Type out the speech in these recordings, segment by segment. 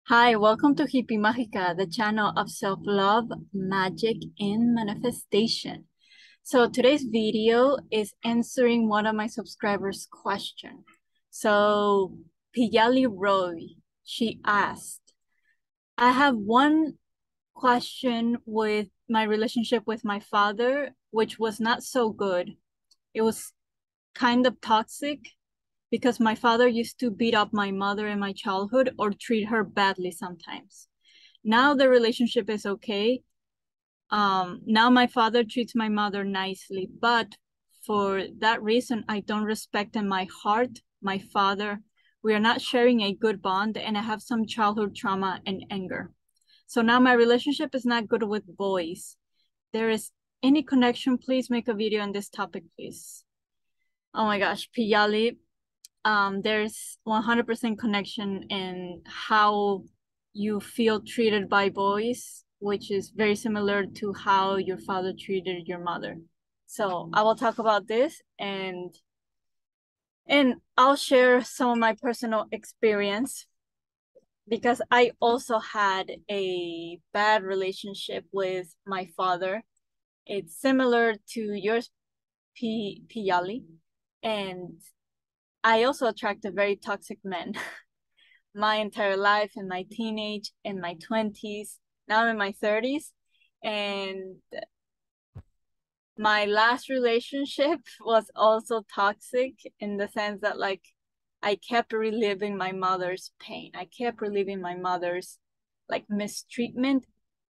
Hi, welcome to Hippie Mágica, the channel of self-love, magic, and manifestation. So today's video is answering one of my subscribers' question. So Piyali Roy, she asked, I have one question with my relationship with my father, which was not so good. It was kind of toxic because my father used to beat up my mother in my childhood or treat her badly sometimes. Now the relationship is okay. Now my father treats my mother nicely, but for that reason, I don't respect in my heart my father. We are not sharing a good bond, and I have some childhood trauma and anger. So now my relationship is not good with boys. There is any connection, please make a video on this topic, please. Oh my gosh, Piyali, there's 100% connection in how you feel treated by boys, which is very similar to how your father treated your mother. So I will talk about this and I'll share some of my personal experience because I also had a bad relationship with my father. It's similar to yours, Piyali, and I also attract a very toxic men. My entire life in my teenage, in my 20s, now I'm in my 30s. And my last relationship was also toxic in the sense that like I kept reliving my mother's pain. I kept reliving my mother's like mistreatment,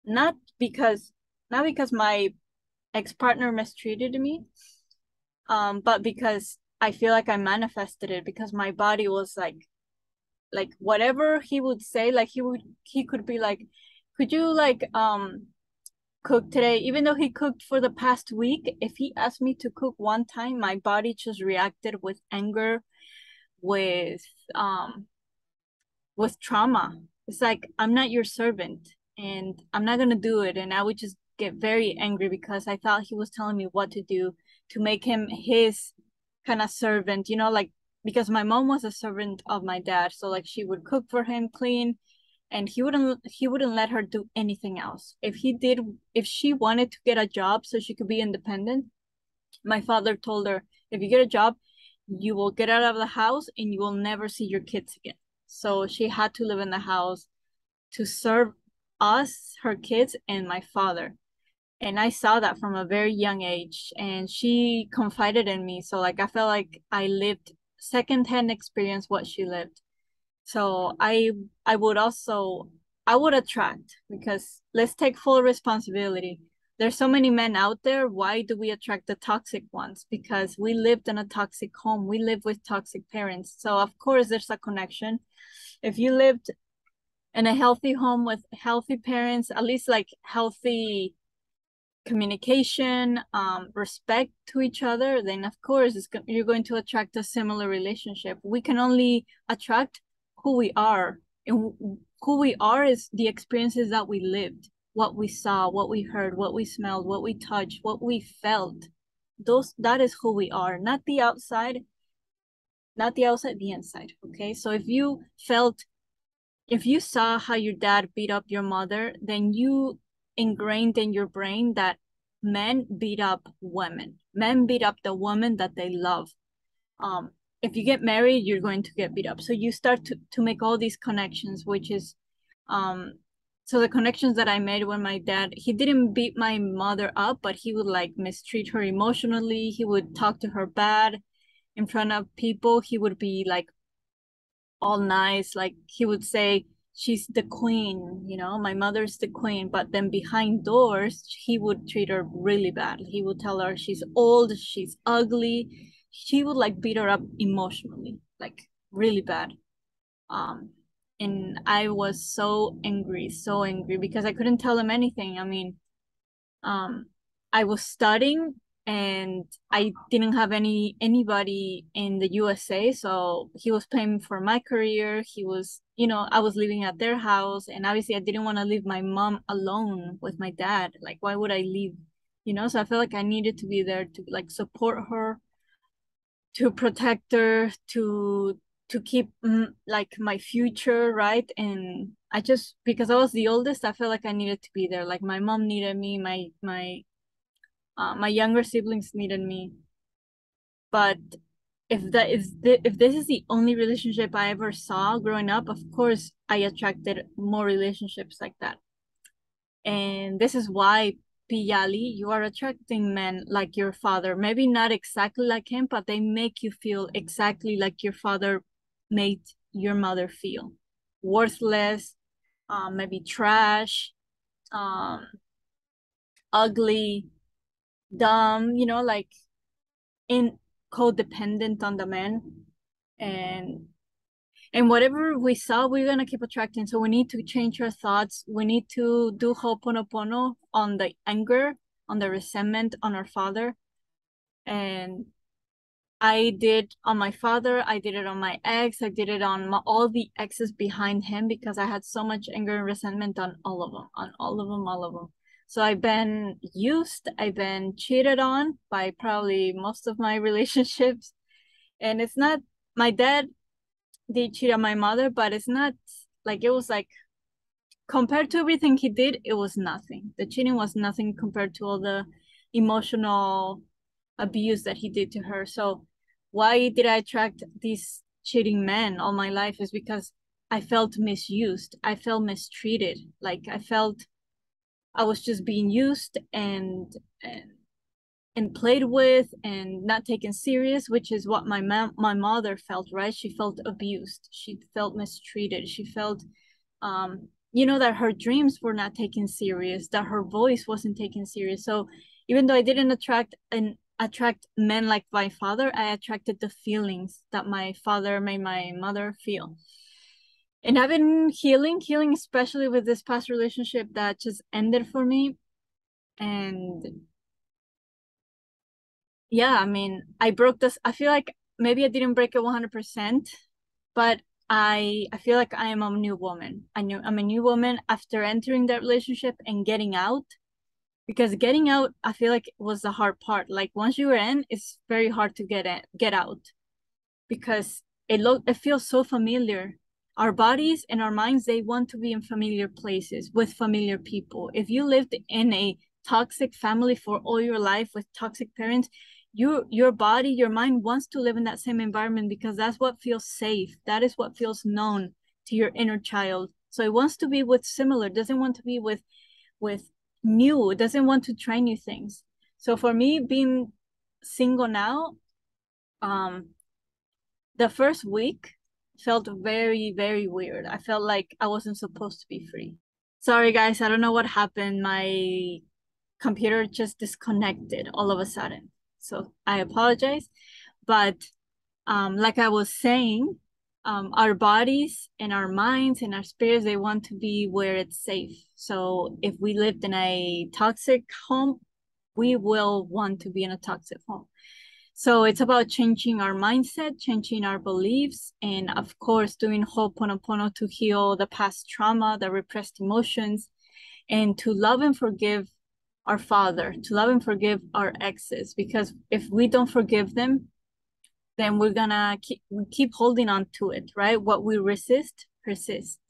not because not because my ex-partner mistreated me, but because I feel like I manifested it because my body was like whatever he would say, like he could be like, could you like cook today? Even though he cooked for the past week, if he asked me to cook one time, my body just reacted with anger, with um with trauma. It's like, I'm not your servant and I'm not gonna do it. And I would just get very angry because I thought he was telling me what to do to make him his kind of servant, like because my mom was a servant of my dad. So like she would cook for him, clean, and he wouldn't let her do anything else. If she wanted to get a job so she could be independent, my father told her, if you get a job, you will get out of the house and you will never see your kids again. So she had to live in the house to serve us, her kids, and my father. And I saw that from a very young age. And she confided in me. So like I felt like I lived secondhand experience what she lived. So I would attract because let's take full responsibility. There's so many men out there. Why do we attract the toxic ones? Because we lived in a toxic home. We live with toxic parents. So of course there's a connection. If you lived in a healthy home with healthy parents, at least like healthy communication, respect to each other, then of course you're going to attract a similar relationship. We can only attract who we are, and who we are is the experiences that we lived, what we saw, what we heard, what we smelled, what we touched, what we felt. That is who we are, not the outside, the inside. Okay, so if you saw how your dad beat up your mother, then you ingrained in your brain that men beat up women. Men beat up the woman that they love. Um, if you get married, you're going to get beat up. So you start to make all these connections, which is um so the connections that I made when my dad, he didn't beat my mother up, but he would like mistreat her emotionally. He would talk to her bad in front of people. He would be like all nice. Like he would say, she's the queen, my mother's the queen. But then behind doors, he would treat her really bad. He would tell her she's old, she's ugly. He would like beat her up emotionally, like really bad. Um, and I was so angry because I couldn't tell him anything. I mean, um I was studying and I didn't have anybody in the USA, so he was paying for my career. He was, I was living at their house, and obviously I didn't want to leave my mom alone with my dad. Like, why would I leave? So I felt like I needed to be there to like support her, to protect her, to keep like my future, right? I just, because I was the oldest, I felt like I needed to be there. Like my mom needed me, my younger siblings needed me. But if this is the only relationship I ever saw growing up, of course I attracted more relationships like that. And this is why, Piyali, you are attracting men like your father. Maybe not exactly like him, but they make you feel exactly like your father made your mother feel. Worthless, maybe trash, um, ugly, dumb, like in codependent on the man. And and whatever we saw, we're gonna keep attracting. So we need to change our thoughts. We need to do ho'oponopono on the anger, on the resentment, on our father. And I did on my father, I did it on my ex, I did it on all the exes behind him because I had so much anger and resentment on all of them, on all of them, all of them. So I've been used, I've been cheated on by probably most of my relationships. And it's not, my dad did cheat on my mother, but it's not like, it was like, compared to everything he did, it was nothing. The cheating was nothing compared to all the emotional abuse that he did to her. So why did I attract these cheating men all my life is because I felt misused. I felt mistreated. Like I felt I was just being used and played with and not taken serious, which is what my mother felt, right? She felt abused. She felt mistreated. She felt that her dreams were not taken serious, that her voice wasn't taken serious. So even though I didn't attract men like my father, I attracted the feelings that my father made my mother feel. And I've been healing especially with this past relationship that just ended for me. And yeah, I mean, I broke this. I feel like maybe I didn't break it 100%, but I feel like I am a new woman. I'm a new woman after entering that relationship and getting out. Because getting out, I feel like was the hard part. Like once you were in, it's very hard to get out because it feels so familiar. Our bodies and our minds, they want to be in familiar places with familiar people. If you lived in a toxic family for all your life with toxic parents, your body, your mind wants to live in that same environment because that's what feels safe. That is what feels known to your inner child. So it wants to be with similar, doesn't want to be with new, it doesn't want to try new things. So for me, being single now, the first week felt very, very weird. I felt like I wasn't supposed to be free. Sorry, guys, I don't know what happened. My computer just disconnected all of a sudden. So I apologize. But like I was saying, our bodies and our minds and our spirits, they want to be where it's safe. So if we lived in a toxic home, we will want to be in a toxic home. So it's about changing our mindset, changing our beliefs, and of course, doing Ho'oponopono to heal the past trauma, the repressed emotions, and to love and forgive our father, to love and forgive our exes. Because if we don't forgive them, then we're gonna keep holding on to it, right? What we resist persists.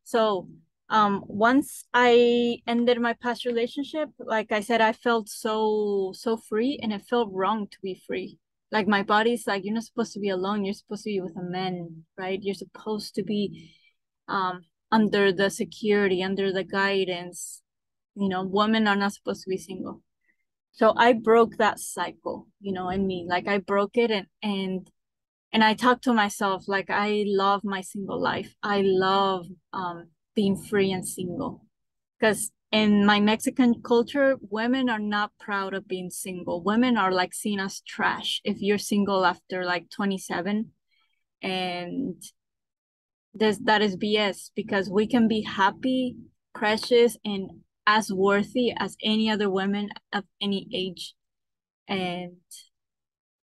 So once I ended my past relationship, like I said, I felt so free, and it felt wrong to be free. Like my body's like, you're not supposed to be alone, you're supposed to be with a man, right? You're supposed to be under the security, under the guidance. Women are not supposed to be single. So I broke that cycle, in me. Like I broke it, and I talk to myself like I love my single life. I love being free and single. Because in my Mexican culture, women are not proud of being single. Women are like seen as trash if you're single after like 27. And that is BS because we can be happy, precious, and as worthy as any other woman of any age. And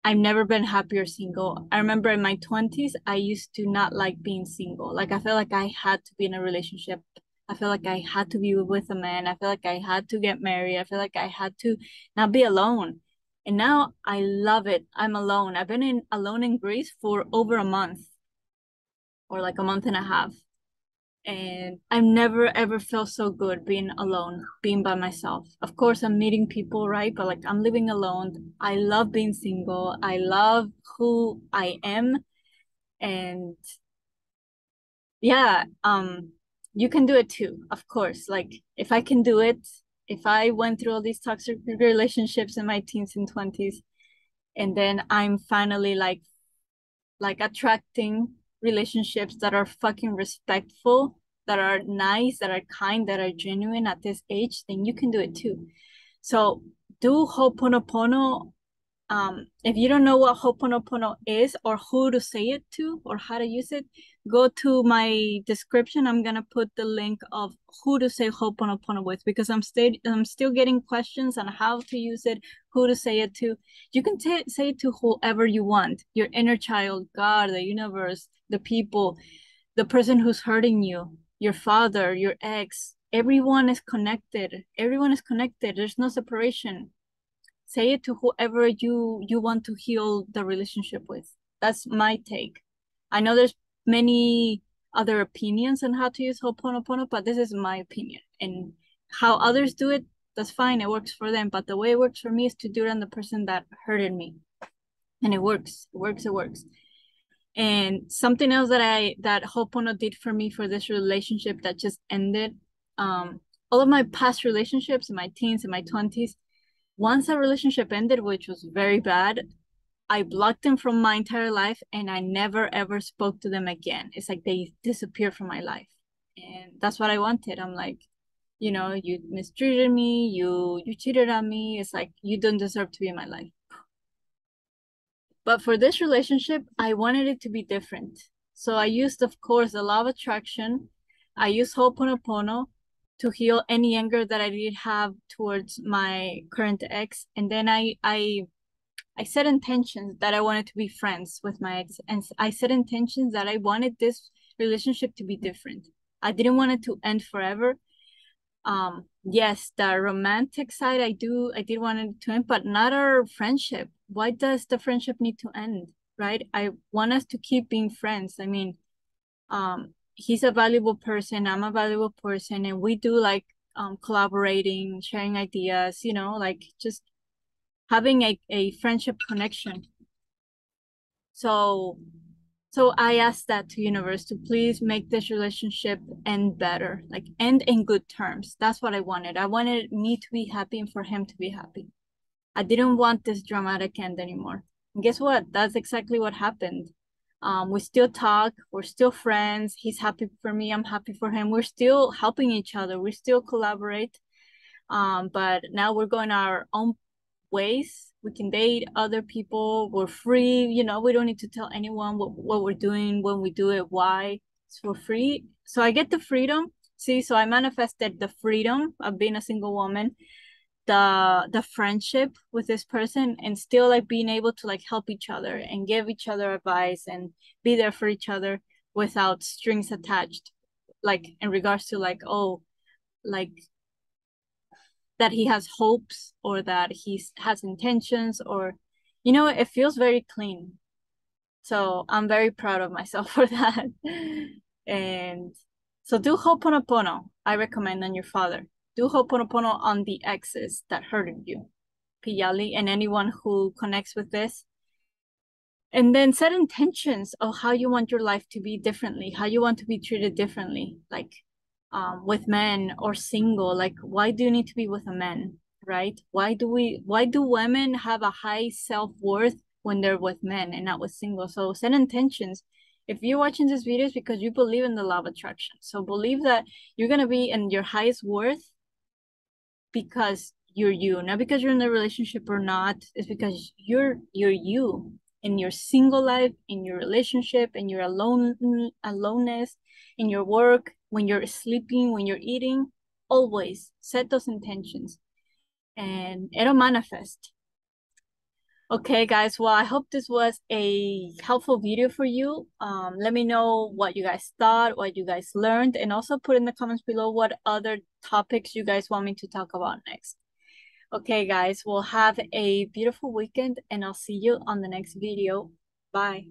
I've never been happier single. I remember in my 20s, I used to not like being single. Like I felt like I had to be in a relationship. I feel like I had to be with a man. I feel like I had to get married. I feel like I had to not be alone. And now I love it. I'm alone. I've been alone in Greece for over a month or like a month and a half. And I've never ever felt so good being alone, being by myself. Of course, I'm meeting people, right? But like I'm living alone. I love being single. I love who I am. And yeah, you can do it too, of course. Like if I can do it, if I went through all these toxic relationships in my teens and 20s, and then I'm finally like attracting relationships that are fucking respectful, that are nice, that are kind, that are genuine at this age, then you can do it too. So do Ho'oponopono. If you don't know what Ho'oponopono is or who to say it to or how to use it, go to my description. I'm gonna put the link of who to say Ho'oponopono with, because I'm still getting questions on how to use it, who to say it to. You can say it to whoever you want, your inner child, God, the universe, the people, the person who's hurting you, your father, your ex. Everyone is connected. Everyone is connected. There's no separation. Say it to whoever you want to heal the relationship with. That's my take. I know there's many other opinions on how to use Ho'oponopono, but this is my opinion. And how others do it, that's fine. It works for them. But the way it works for me is to do it on the person that hurted me. And it works. It works. It works. And something else that Ho'oponopono did for me for this relationship that just ended, all of my past relationships in my teens and my 20s, once a relationship ended, which was very bad, I blocked them from my entire life and I never ever spoke to them again. It's like they disappeared from my life. And that's what I wanted. I'm like, you mistreated me, you cheated on me. It's like you don't deserve to be in my life. But for this relationship, I wanted it to be different. So I used, of course, the law of attraction. I used Ho'oponopono to heal any anger that I did have towards my current ex. And then I set intentions that I wanted to be friends with my ex. And I set intentions that I wanted this relationship to be different. I didn't want it to end forever. Yes, the romantic side I did want it to end, but not our friendship. Why does the friendship need to end, right? I want us to keep being friends. I mean, he's a valuable person, I'm a valuable person, and we do like collaborating, sharing ideas, like just having a friendship connection. So I asked that to universe to please make this relationship end better, like end in good terms. That's what I wanted. I wanted me to be happy and for him to be happy. I didn't want this dramatic end anymore. And guess what? That's exactly what happened. We still talk. We're still friends. He's happy for me. I'm happy for him. We're still helping each other. We still collaborate. But now we're going our own ways. We can date other people. We're free. We don't need to tell anyone what we're doing, when we do it, why. It's for free. So I get the freedom. See, so I manifested the freedom of being a single woman, the friendship with this person, and still like being able to like help each other and give each other advice and be there for each other without strings attached, like in regards to like, oh, like that he has hopes or that he has intentions, or it feels very clean. So I'm very proud of myself for that. And so do Ho'oponopono. I recommend on your father. Do Ho'oponopono on the exes that hurted you, Piyali, and anyone who connects with this. And then set intentions of how you want your life to be differently, how you want to be treated differently, like with men or single. Like, why do you need to be with a man, right? Why do women have a high self-worth when they're with men and not with single? So set intentions. If you're watching this video, it's because you believe in the law of attraction. So believe that you're gonna be in your highest worth because you're you, not because you're in a relationship or not. It's because you're you in your single life, in your relationship, in your aloneness, in your work, when you're sleeping, when you're eating. Always set those intentions and it'll manifest. Okay, guys. Well, I hope this was a helpful video for you. Let me know what you guys thought, what you guys learned, and also put in the comments below what other topics you guys want me to talk about next. Okay, guys, we'll have a beautiful weekend and I'll see you on the next video. Bye.